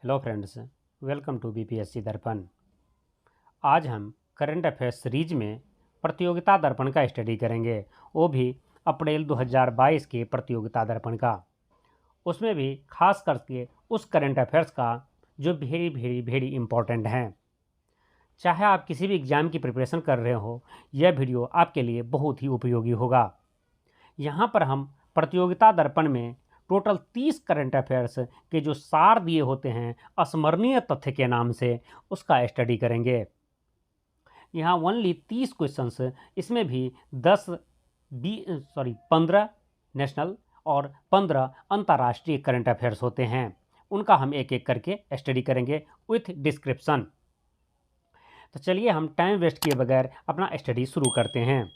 Hello friends, welcome to BPSC Darpan. आज हम current affairs series में प्रतियोगिता दर्पण का स्टडी करेंगे, वो भी अप्रैल 2022 के प्रतियोगिता दर्पण का। उसमें भी खास करके उस करंट अफेयर्स का जो वेरी इम्पोर्टेंट हैं। चाहे आप किसी भी एग्ज़ाम की प्रिपरेशन कर रहे हो, यह वीडियो आपके लिए बहुत ही उपयोगी होगा। यहाँ पर हम प्रतियोगिता दर्पण में टोटल 30 करंट अफेयर्स के जो सार दिए होते हैं अस्मरणीय तथ्य के नाम से, उसका स्टडी करेंगे। यहाँ ओनली 30 क्वेश्चंस, इसमें भी 15 नेशनल और 15 अंतर्राष्ट्रीय करंट अफेयर्स होते हैं। उनका हम एक एक करके स्टडी करेंगे विथ डिस्क्रिप्शन। तो चलिए हम टाइम वेस्ट किए बगैर अपना स्टडी शुरू करते हैं।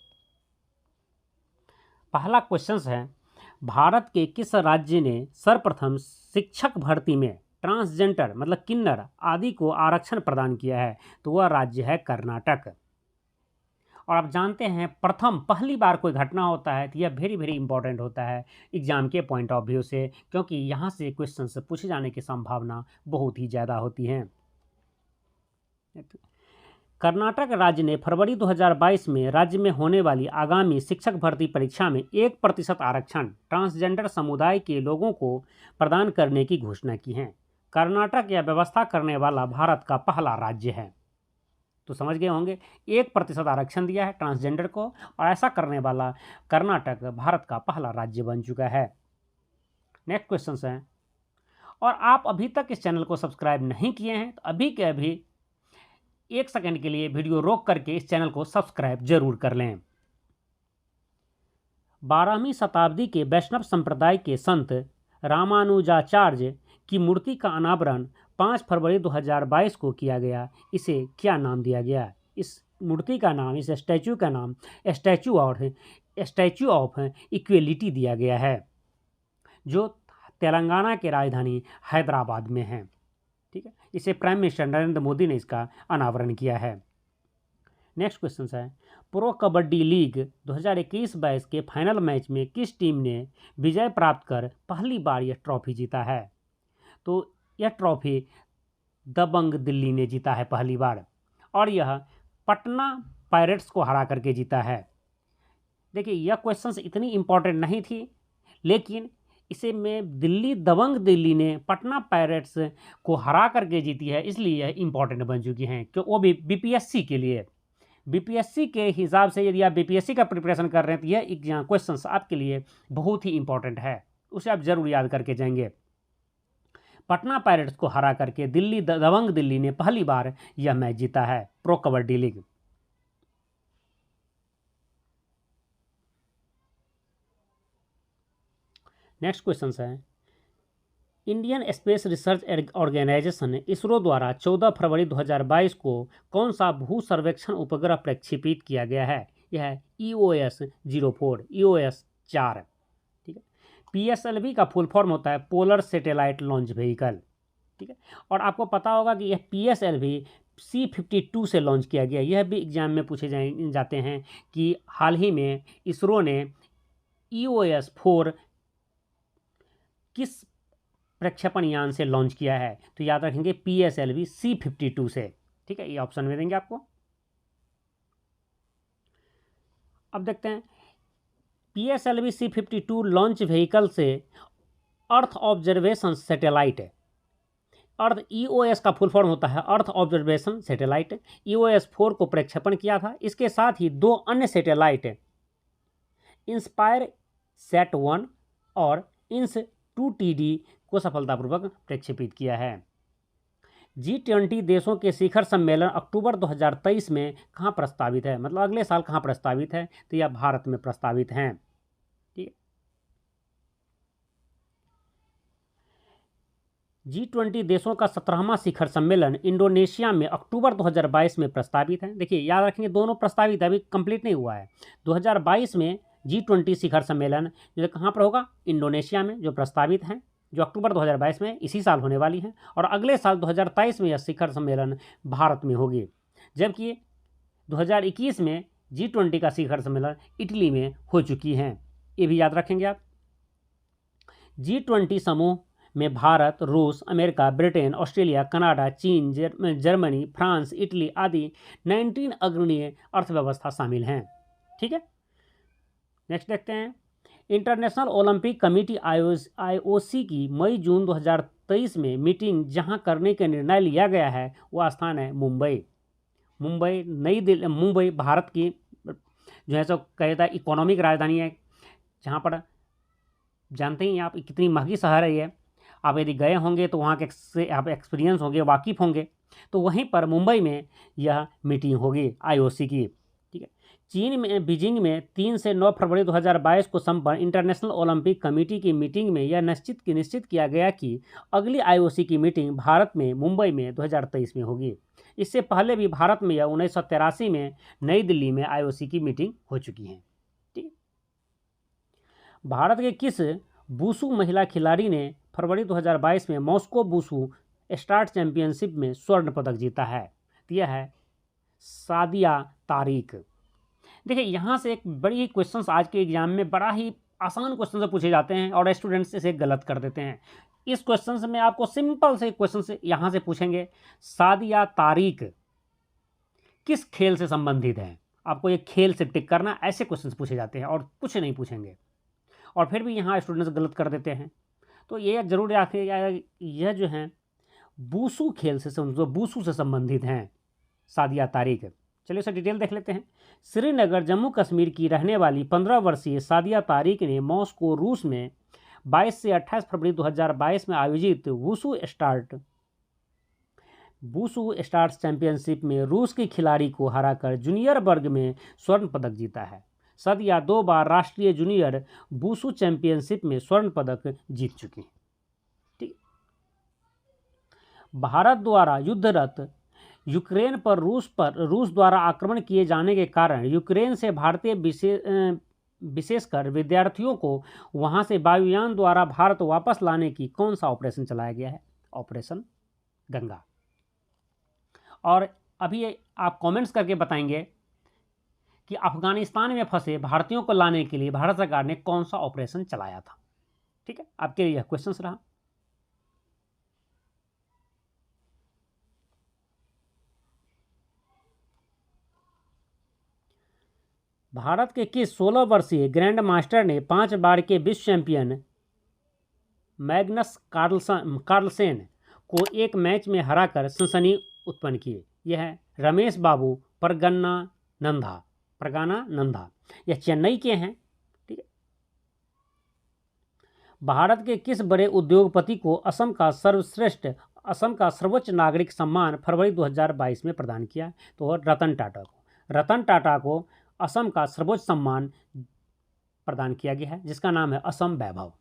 पहला क्वेश्चन है, भारत के किस राज्य ने सर्वप्रथम शिक्षक भर्ती में ट्रांसजेंडर मतलब किन्नर आदि को आरक्षण प्रदान किया है? तो वह राज्य है कर्नाटक। और आप जानते हैं पहली बार कोई घटना होता है तो यह वेरी इंपॉर्टेंट होता है एग्जाम के पॉइंट ऑफ व्यू से, क्योंकि यहाँ से क्वेश्चन से पूछे जाने की संभावना बहुत ही ज़्यादा होती है। कर्नाटक राज्य ने फरवरी 2022 में राज्य में होने वाली आगामी शिक्षक भर्ती परीक्षा में 1% आरक्षण ट्रांसजेंडर समुदाय के लोगों को प्रदान करने की घोषणा की है। कर्नाटक यह व्यवस्था करने वाला भारत का पहला राज्य है। तो समझ गए होंगे, 1% आरक्षण दिया है ट्रांसजेंडर को, और ऐसा करने वाला कर्नाटक भारत का पहला राज्य बन चुका है। नेक्स्ट क्वेश्चन है, और आप अभी तक इस चैनल को सब्सक्राइब नहीं किए हैं तो अभी के अभी 1 सेकंड के लिए वीडियो रोक करके इस चैनल को सब्सक्राइब जरूर कर लें। 12वीं शताब्दी के वैष्णव संप्रदाय के संत रामानुजाचार्य की मूर्ति का अनावरण 5 फरवरी 2022 को किया गया। इसे क्या नाम दिया गया? इस मूर्ति का नाम, इस स्टैचू का नाम स्टैचू ऑफ इक्वेलिटी दिया गया है, जो तेलंगाना के राजधानी हैदराबाद में है। ठीक है, इसे प्राइम मिनिस्टर नरेंद्र मोदी ने इसका अनावरण किया है। नेक्स्ट क्वेश्चन है, प्रो कबड्डी लीग 2021-22 के फाइनल मैच में किस टीम ने विजय प्राप्त कर पहली बार यह ट्रॉफी जीता है? तो यह ट्रॉफी दबंग दिल्ली ने जीता है पहली बार, और यह पटना पायरेट्स को हरा करके जीता है। देखिए, यह क्वेश्चन इतनी इंपॉर्टेंट नहीं थी, लेकिन इसे में दबंग दिल्ली ने पटना पायरेट्स को हरा करके जीती है, इसलिए यह इंपॉर्टेंट बन चुकी हैं, क्यों? वो भी बीपीएससी के लिए। बीपीएससी के हिसाब से यदि आप बीपीएससी का प्रिपरेशन कर रहे हैं तो यह एग्जाम क्वेश्चन आपके लिए बहुत ही इंपॉर्टेंट है, उसे आप जरूर याद करके जाएंगे। पटना पायरेट्स को हरा करके दबंग दिल्ली ने पहली बार यह मैच जीता है, pro kabaddi league. Next question है, Indian space research organisation ISRO द्वारा 14 फरवरी 2022 को कौन सा भू सर्वेक्षण उपग्रह प्रक्षेपित किया गया है? यह है EOS-04, EOS-4। ठीक है, PSLV का फुल फॉर्म होता है पोलर सैटेलाइट लॉन्च व्हीकल। ठीक है, और आपको पता होगा कि यह PSLV C-52 से लॉन्च किया गया। यह भी एग्जाम में पूछे जाते हैं कि हाल ही में इसरो ने EOS-4 किस प्रक्षेपण यान से लॉन्च किया है? तो याद रखेंगे PSLV C-52 से। ठीक है, ये ऑप्शन में देंगे आपको। अब देखते हैं, PSLV C-52 लॉन्च व्हीकल से अर्थ ऑब्जर्वेशन सैटेलाइट है। EOS का फुल फॉर्म होता है अर्थ ऑब्जर्वेशन सैटेलाइट। EOS-4 को प्रक्षेपण किया था। इसके साथ ही 2 अन्य सैटेलाइट इंस्पायर SAT-1 और INS-2TD को सफलतापूर्वक प्रक्षेपित किया है। G20 देशों के शिखर सम्मेलन अक्टूबर 2023 में कहाँ प्रस्तावित है? मतलब अगले साल कहाँ प्रस्तावित है? तो यह भारत में प्रस्तावित हैं। ठीक है, G20 देशों का 17वां शिखर सम्मेलन इंडोनेशिया में अक्टूबर 2022 में प्रस्तावित है। देखिए, याद रखेंगे दोनों प्रस्तावित है, अभी कंप्लीट नहीं हुआ है। 2022 में G20 शिखर सम्मेलन जो कहाँ पर होगा? इंडोनेशिया में, जो प्रस्तावित हैं, जो अक्टूबर 2022 में इसी साल होने वाली हैं। और अगले साल 2023 में यह शिखर सम्मेलन भारत में होगी, जबकि 2021 में G20 का शिखर सम्मेलन इटली में हो चुकी हैं। ये भी याद रखेंगे आप। G20 समूह में भारत, रूस, अमेरिका, ब्रिटेन, ऑस्ट्रेलिया, कनाडा, चीन, जर्मनी, फ्रांस, इटली आदि 19 अग्रणीय अर्थव्यवस्था शामिल हैं। ठीक है, नेक्स्ट देखते हैं। इंटरनेशनल ओलंपिक कमेटी IOC की मई जून 2023 में मीटिंग जहां करने का निर्णय लिया गया है वह स्थान है मुंबई। मुंबई भारत की जो है सो कहता है इकोनॉमिक राजधानी है, जहाँ पर जानते ही आप कितनी महंगी शहर है ये। आप यदि गए होंगे तो वहाँ के आप एक्सपीरियंस होंगे, वाकिफ़ होंगे। तो वहीं पर मुंबई में यह मीटिंग होगी IOC की। ठीक है, चीन में बीजिंग में 3 से 9 फरवरी 2022 को संपन्न इंटरनेशनल ओलंपिक कमेटी की मीटिंग में यह निश्चित किया गया कि अगली IOC की मीटिंग भारत में मुंबई में 2023 में होगी। इससे पहले भी भारत में यह 1983 में नई दिल्ली में IOC की मीटिंग हो चुकी है। ठीक, भारत के किस वुशु महिला खिलाड़ी ने फरवरी 2022 में मॉस्को वुशु स्टार्ट चैंपियनशिप में स्वर्ण पदक जीता है? तो यह है सादिया तारिक। देखिए, यहाँ से एक बड़ी ही क्वेश्चन आज के एग्जाम में बड़ा ही आसान क्वेश्चन से पूछे जाते हैं और स्टूडेंट्स इसे गलत कर देते हैं। इस क्वेश्चन से मैं आपको सिंपल से क्वेश्चन से यहाँ से पूछेंगे, सादिया तारिक किस खेल से संबंधित है? आपको ये खेल से टिक करना, ऐसे क्वेश्चन पूछे जाते हैं और कुछ नहीं पूछेंगे। और फिर भी यहाँ स्टूडेंट्स गलत कर देते हैं। तो ये जरूर आखिर यह जो है वुशु खेल से वुशु से संबंधित हैं सादिया तारिक। चलिए उसे डिटेल देख लेते हैं। श्रीनगर जम्मू कश्मीर की रहने वाली 15 वर्षीय सादिया तारिक ने मॉस्को रूस में 22 से 28 फरवरी 2022 में आयोजित वुशु स्टार्स चैंपियनशिप में रूस की खिलाड़ी को हराकर जूनियर वर्ग में स्वर्ण पदक जीता है। सादिया 2 बार राष्ट्रीय जूनियर वुशु चैंपियनशिप में स्वर्ण पदक जीत चुकी हैं। ठीक, भारत द्वारा युद्धरत यूक्रेन पर रूस द्वारा आक्रमण किए जाने के कारण यूक्रेन से भारतीय विशेषकर विद्यार्थियों को वहां से वायुयान द्वारा भारत वापस लाने की कौन सा ऑपरेशन चलाया गया है? ऑपरेशन गंगा। और अभी आप कमेंट्स करके बताएंगे कि अफगानिस्तान में फंसे भारतीयों को लाने के लिए भारत सरकार ने कौन सा ऑपरेशन चलाया था। ठीक है, आपके लिए यह क्वेश्चन रहा। भारत के किस 16 वर्षीय ग्रैंड मास्टर ने 5 बार के विश्व चैंपियन मैग्नस कार्लसेन को एक मैच में हराकर सनसनी उत्पन्न की? यह है रमेश बाबू परगना नंदा। यह चेन्नई के हैं। ठीक है, भारत के किस बड़े उद्योगपति को असम का सर्वोच्च नागरिक सम्मान फरवरी 2022 में प्रदान किया? तो रतन टाटा को असम का सर्वोच्च सम्मान प्रदान किया गया है, जिसका नाम है असम वैभव।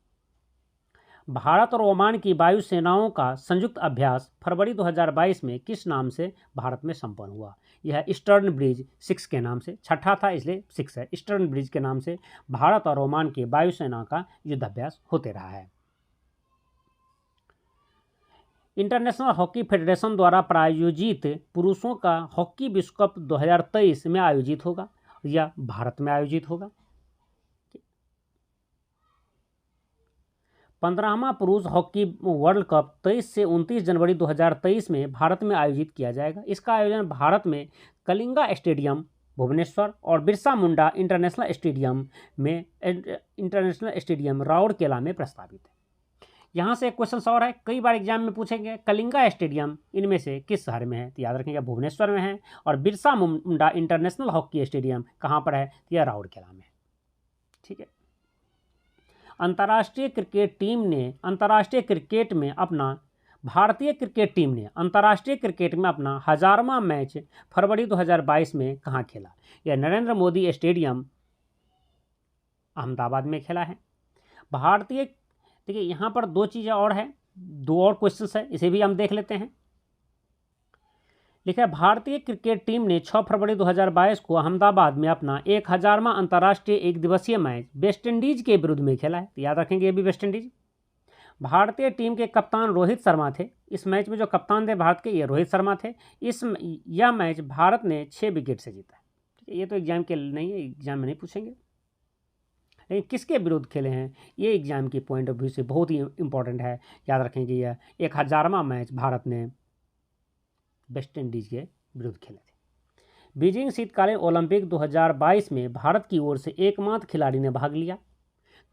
भारत और ओमान की वायु सेनाओं का संयुक्त अभ्यास फरवरी 2022 में किस नाम से भारत में संपन्न हुआ? यह ईस्टर्न ब्रिज 6 के नाम से, छठा था इसलिए 6 है, ईस्टर्न ब्रिज के नाम से भारत और ओमान के वायुसेना का युद्धाभ्यास होते रहा है। इंटरनेशनल हॉकी फेडरेशन द्वारा प्रायोजित पुरुषों का हॉकी विश्व कप 2023 में आयोजित होगा या भारत में आयोजित होगा? 15वां पुरुष हॉकी वर्ल्ड कप 23 से 29 जनवरी 2023 में भारत में आयोजित किया जाएगा। इसका आयोजन भारत में कलिंगा स्टेडियम भुवनेश्वर और बिरसा मुंडा इंटरनेशनल स्टेडियम राउरकेला में प्रस्तावित है। यहाँ से एक क्वेश्चन और है, कई बार एग्जाम में पूछेंगे कलिंगा स्टेडियम इनमें से किस शहर में है? तो याद रखेंगे भुवनेश्वर में है। और Birsa Munda international hockey stadium कहाँ पर है? तो यह राउरकेला में है। ठीक है, भारतीय क्रिकेट टीम ने अंतर्राष्ट्रीय क्रिकेट में अपना 1000वां मैच फरवरी 2022 में कहाँ खेला? यह नरेंद्र मोदी स्टेडियम अहमदाबाद में खेला है। देखिए यहाँ पर 2 चीज़ें और है, 2 और क्वेश्चंस है, इसे भी हम देख लेते हैं। लिखा है भारतीय क्रिकेट टीम ने 6 फरवरी 2022 को अहमदाबाद में अपना 1000वां अंतर्राष्ट्रीय एक दिवसीय मैच वेस्ट इंडीज के विरुद्ध में खेला है। तो याद रखेंगे ये भी वेस्ट इंडीज। भारतीय टीम के कप्तान रोहित शर्मा थे। इस मैच में जो कप्तान थे भारत के, ये रोहित शर्मा थे। यह मैच भारत ने 6 विकेट से जीता है। ठीक है, ये तो एग्जाम के नहीं है, एग्जाम में नहीं पूछेंगे। लेकिन किसके विरुद्ध खेले हैं, ये एग्जाम की पॉइंट ऑफ व्यू से बहुत ही इंपॉर्टेंट है, याद रखेंगे। यह 1000वां मैच भारत ने वेस्ट इंडीज के विरुद्ध खेले थे। बीजिंग शीतकालीन ओलंपिक 2022 में भारत की ओर से एकमात्र खिलाड़ी ने भाग लिया,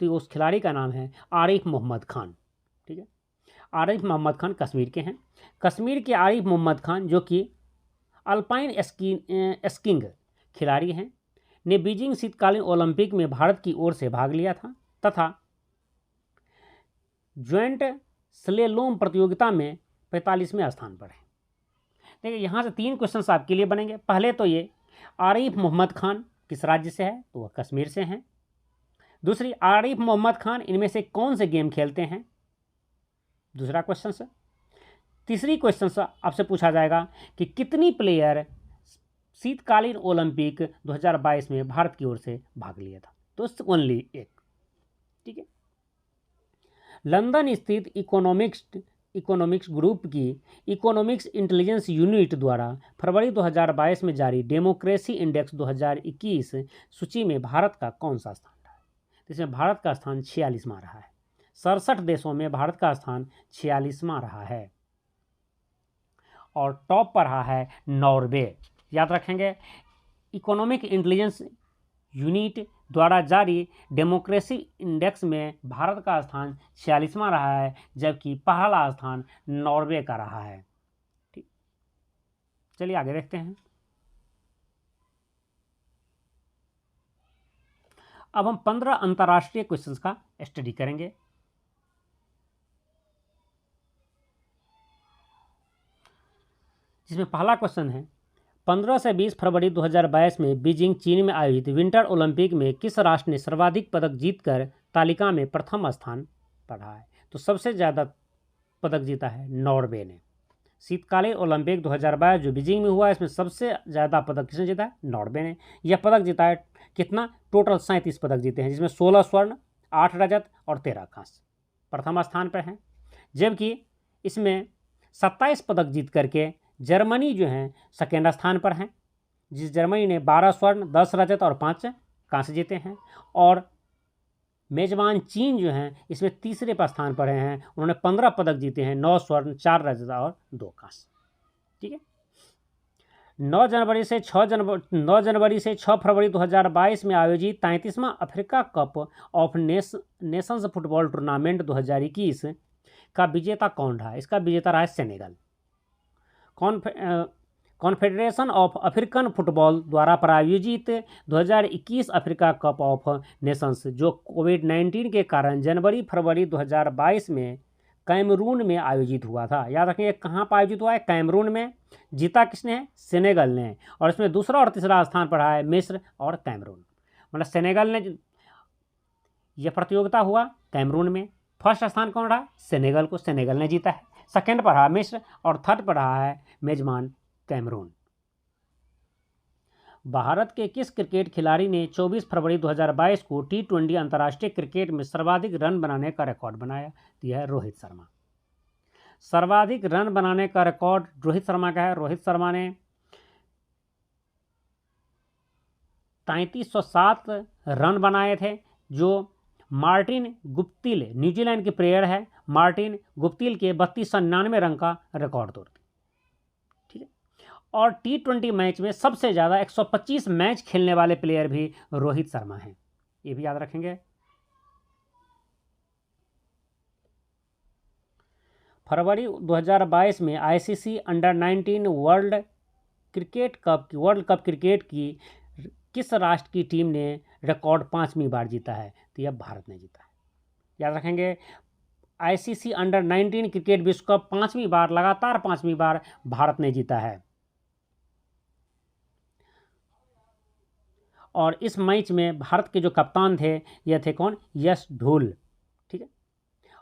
तो उस खिलाड़ी का नाम है आरिफ मोहम्मद खान। ठीक है, आरिफ मोहम्मद खान कश्मीर के हैं। कश्मीर के आरिफ मोहम्मद खान जो कि अल्पाइन स्कीइंग खिलाड़ी हैं, ने बीजिंग शीतकालीन ओलंपिक में भारत की ओर से भाग लिया था तथा ज्वाइंट स्लेलोम प्रतियोगिता में 45वें स्थान पर है। देखिए यहाँ से 3 क्वेश्चंस आपके लिए बनेंगे। पहले तो ये आरिफ मोहम्मद खान किस राज्य से है, तो वह कश्मीर से हैं। दूसरी, आरिफ मोहम्मद खान इनमें से कौन से गेम खेलते हैं, दूसरा क्वेश्चन से। तीसरी क्वेश्चन से आपसे पूछा जाएगा कि कितनी प्लेयर शीतकालीन ओलंपिक 2022 में भारत की ओर से भाग लिया था, तो ओनली एक। ठीक है, लंदन स्थित इकोनॉमिक्स ग्रुप की इकोनॉमिक्स इंटेलिजेंस यूनिट द्वारा फरवरी 2022 में जारी डेमोक्रेसी इंडेक्स 2021 सूची में भारत का कौन सा स्थान रहा है, इसमें भारत का स्थान 46वां रहा है। 67 देशों में भारत का स्थान 46वां रहा है और टॉप पर रहा है नॉर्वे। याद रखेंगे, इकोनॉमिक इंटेलिजेंस यूनिट द्वारा जारी डेमोक्रेसी इंडेक्स में भारत का स्थान 46वां रहा है, जबकि पहला स्थान नॉर्वे का रहा है। ठीक, चलिए आगे देखते हैं। अब हम 15 अंतर्राष्ट्रीय क्वेश्चंस का स्टडी करेंगे। जिसमें पहला क्वेश्चन है, 15 से 20 फरवरी 2022 में बीजिंग चीन में आयोजित विंटर ओलंपिक में किस राष्ट्र ने सर्वाधिक पदक जीतकर तालिका में प्रथम स्थान पर रहा है, तो सबसे ज़्यादा पदक जीता है नॉर्वे ने। शीतकालीन ओलंपिक 2022 जो बीजिंग में हुआ है, इसमें सबसे ज़्यादा पदक किसने जीता है, नॉर्वे ने। यह पदक जीता है कितना, टोटल 37 पदक जीते हैं, जिसमें 16 स्वर्ण, 8 रजत और 13 कांस्य, प्रथम स्थान पर हैं। जबकि इसमें 27 पदक जीत करके जर्मनी जो है सेकेंड स्थान पर हैं, जिस जर्मनी ने 12 स्वर्ण, 10 रजत और 5 कांस्य जीते हैं। और मेजबान चीन जो हैं इसमें तीसरे पर स्थान पर हैं, उन्होंने 15 पदक जीते हैं, 9 स्वर्ण, 4 रजत और 2 कांस्य। ठीक है, 9 जनवरी से 6 फरवरी 2022 में आयोजित 33वां Africa cup of nations football tournament 2021 का विजेता कौन रहा, इसका विजेता रहा है Senegal. Confederation of African football द्वारा प्रायोजित 2021 अफ्रीका कप ऑफ नेशंस जो कोविड-19 के कारण जनवरी फरवरी 2022 में कैमरून में आयोजित हुआ था। याद रखिए कहाँ पर आयोजित हुआ है, कैमरून में। जीता किसने है, सेनेगल ने। और इसमें दूसरा और तीसरा स्थान पर रहा है मिस्र और कैमरून। मतलब सेनेगल ने, यह प्रतियोगिता हुआ कैमरून में। फर्स्ट स्थान कौन रहा, सेनेगल को, सेनेगल ने जीता है। सेकेंड पर रहा मिस्र और थर्ड पर रहा है मेजबान कैमरून। भारत के किस क्रिकेट खिलाड़ी ने 24 फरवरी 2022 को T20 अंतर्राष्ट्रीय क्रिकेट में सर्वाधिक रन बनाने का रिकॉर्ड बनाया, तो यह है रोहित शर्मा। सर्वाधिक रन बनाने का रिकॉर्ड रोहित शर्मा का है। रोहित शर्मा ने 3307 रन बनाए थे, जो मार्टिन गुप्तिल, न्यूजीलैंड के प्लेयर है, मार्टिन गुप्तिल के 3299 रन का रिकॉर्ड तोड़ते। ठीक है, और T20 मैच में सबसे ज़्यादा 125 मैच खेलने वाले प्लेयर भी रोहित शर्मा हैं, ये भी याद रखेंगे। फरवरी 2022 में ICC under-19 world cup cricket की किस राष्ट्र की टीम ने रिकॉर्ड 5वीं बार जीता है, तो यह भारत ने जीता है। याद रखेंगे, ICC अंडर-19 क्रिकेट विश्व कप 5वीं बार, लगातार 5वीं बार भारत ने जीता है। और इस मैच में भारत के जो कप्तान थे यह थे कौन, यश धूल। ठीक है,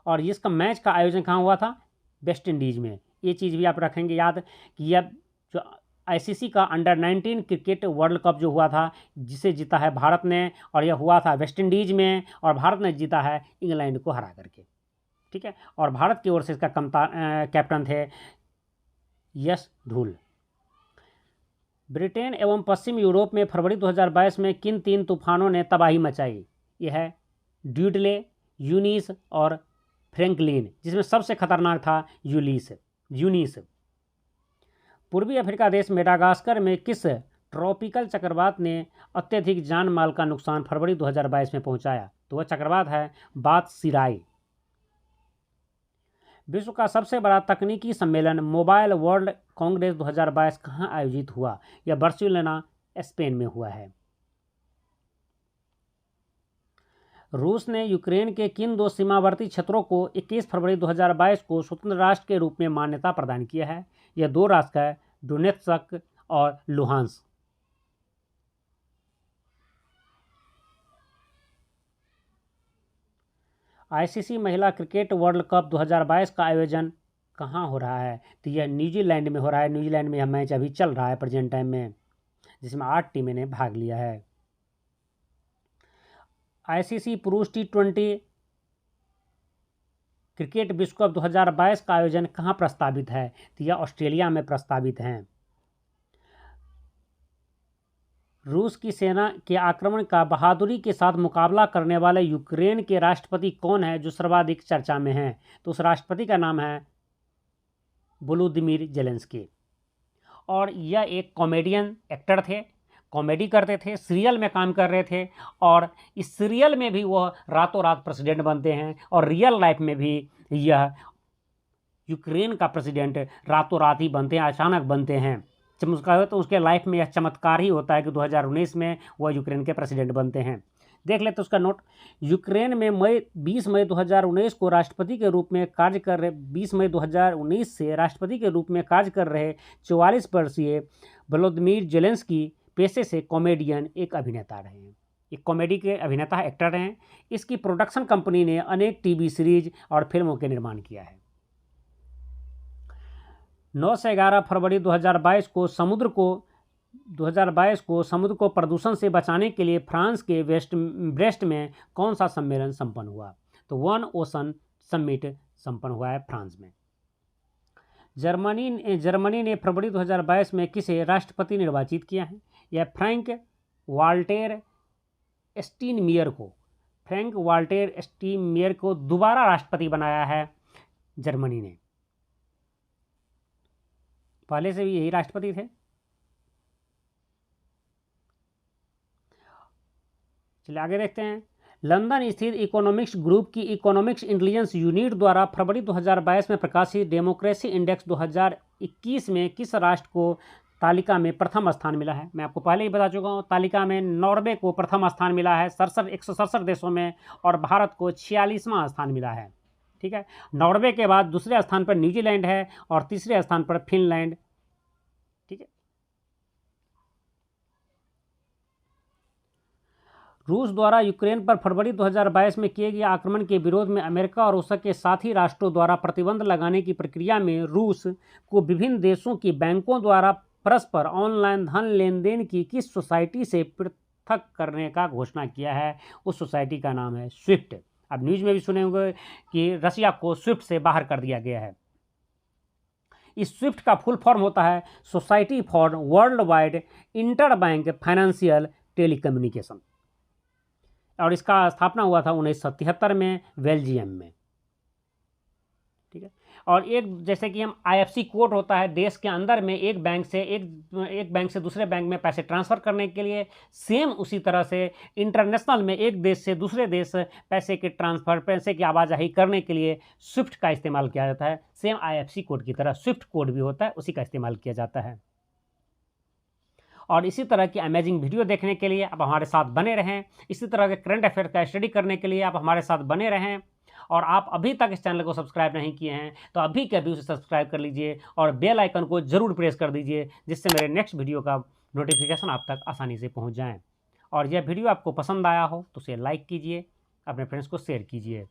और इसका मैच का आयोजन कहाँ हुआ था, वेस्ट इंडीज़ में। ये चीज़ भी आप रखेंगे याद कि यह जो ICC का अंडर-19 क्रिकेट वर्ल्ड कप जो हुआ था, जिसे जीता है भारत ने, और यह हुआ था वेस्ट इंडीज़ में, और भारत ने जीता है इंग्लैंड को हरा करके। ठीक है, और भारत की ओर से इसका कैप्टन थे यश धूल। ब्रिटेन एवं पश्चिम यूरोप में फरवरी 2022 में किन 3 तूफानों ने तबाही मचाई, यह है ड्यूडले, यूनिस और फ्रैंकलिन, जिसमें सबसे खतरनाक था यूनिस। पूर्वी अफ्रीका देश मेडागास्कर में किस ट्रॉपिकल चक्रवात ने अत्यधिक जान माल का नुकसान फरवरी 2022 में पहुंचाया? तो वह चक्रवात है बातसिराई। विश्व का सबसे बड़ा तकनीकी सम्मेलन मोबाइल वर्ल्ड कांग्रेस 2022 कहाँ आयोजित हुआ? यह बार्सिलोना, स्पेन में हुआ है। रूस ने यूक्रेन के किन दो सीमावर्ती क्षेत्रों को 21 फरवरी 2022 को स्वतंत्र राष्ट्र के रूप में मान्यता प्रदान किया है? यह दो राष्ट्र है, डोनेत्स्क और लुहांस्क। आईसीसी महिला क्रिकेट वर्ल्ड कप 2022 का आयोजन कहाँ हो रहा है? तो यह न्यूजीलैंड में हो रहा है। न्यूजीलैंड में यह मैच अभी चल रहा है प्रेजेंट टाइम में, जिसमें 8 टीमें ने भाग लिया है। आईसीसी पुरुष T20 क्रिकेट विश्व कप 2022 का आयोजन कहाँ प्रस्तावित है? तो यह ऑस्ट्रेलिया में प्रस्तावित है। रूस की सेना के आक्रमण का बहादुरी के साथ मुकाबला करने वाले यूक्रेन के राष्ट्रपति कौन है जो सर्वाधिक चर्चा में हैं? तो उस राष्ट्रपति का नाम है वोलोदिमीर जेलेंस्की। और यह एक कॉमेडियन एक्टर थे, कॉमेडी करते थे, सीरियल में काम कर रहे थे, और इस सीरियल में भी वह रातों रात प्रेसिडेंट बनते हैं, और रियल लाइफ में भी यह यूक्रेन का प्रेसिडेंट रातों रात ही बनते हैं, अचानक बनते हैं। चमत्कार तो उसके लाइफ में यह चमत्कार ही होता है कि 2019 में वह यूक्रेन के प्रेसिडेंट बनते हैं। देख लेते उसका नोट। यूक्रेन में 20 मई 2019 को राष्ट्रपति के रूप में कार्य कर रहे 20 मई 2019 से राष्ट्रपति के रूप में कार्य कर रहे 44 वर्षीय वोलोदिमीर जेलेंस्की पेशे से कॉमेडियन एक अभिनेता रहे हैं। एक कॉमेडी के अभिनेता एक्टर हैं। इसकी प्रोडक्शन कंपनी ने अनेक टीवी सीरीज और फिल्मों के निर्माण किया है। 9 से 11 फरवरी 2022 को समुद्र को प्रदूषण से बचाने के लिए फ्रांस के ब्रेस्ट में कौन सा सम्मेलन संपन्न हुआ? तो वन ओशन समिट संपन्न हुआ है फ्रांस में। जर्मनी ने फरवरी 2022 में किसे राष्ट्रपति निर्वाचित किया है? यह फ्रैंक वाल्टर स्टीनमेयर को दोबारा राष्ट्रपति बनाया है जर्मनी ने। पहले से भी यही राष्ट्रपति थे। चलिए आगे देखते हैं। लंदन स्थित इकोनॉमिक्स ग्रुप की इकोनॉमिक्स इंटेलिजेंस यूनिट द्वारा फरवरी 2022 में प्रकाशित डेमोक्रेसी इंडेक्स 2021 में किस राष्ट्र को तालिका में प्रथम स्थान मिला है? मैं आपको पहले ही बता चुका हूँ, तालिका में नॉर्वे को प्रथम स्थान मिला है 167 देशों में, और भारत को 46वां स्थान मिला है। ठीक है, नॉर्वे के बाद दूसरे स्थान पर न्यूजीलैंड है और तीसरे स्थान पर फिनलैंड। ठीक है, रूस द्वारा यूक्रेन पर फरवरी 2022 में किए गए आक्रमण के विरोध में अमेरिका और रूस के साथी राष्ट्रों द्वारा प्रतिबंध लगाने की प्रक्रिया में रूस को विभिन्न देशों की बैंकों द्वारा परस्पर ऑनलाइन धन लेन देन की किस सोसाइटी से पृथक करने का घोषणा किया है? उस सोसाइटी का नाम है स्विफ्ट। अब न्यूज में भी सुने होंगे कि रसिया को स्विफ्ट से बाहर कर दिया गया है। इस स्विफ्ट का फुल फॉर्म होता है society for world wide inter bank financial telecommunication, और इसका स्थापना हुआ था 1973 में बेल्जियम में। ठीक है, और एक जैसे कि हम IFSC कोड होता है देश के अंदर में एक बैंक से दूसरे बैंक में पैसे ट्रांसफ़र करने के लिए, सेम उसी तरह से इंटरनेशनल में एक देश से दूसरे देश पैसे की आवाजाही करने के लिए स्विफ्ट का इस्तेमाल किया जाता है। सेम IFSC कोड की तरह स्विफ्ट कोड भी होता है, उसी का इस्तेमाल किया जाता है। और इसी तरह की अमेजिंग वीडियो देखने के लिए आप हमारे साथ बने रहें। इसी तरह के करंट अफेयर का स्टडी करने के लिए आप हमारे साथ बने रहें। और आप अभी तक इस चैनल को सब्सक्राइब नहीं किए हैं तो अभी के अभी उसे सब्सक्राइब कर लीजिए और बेल आइकन को जरूर प्रेस कर दीजिए, जिससे मेरे नेक्स्ट वीडियो का नोटिफिकेशन आप तक आसानी से पहुंच जाए। और यह वीडियो आपको पसंद आया हो तो उसे लाइक कीजिए, अपने फ्रेंड्स को शेयर कीजिए।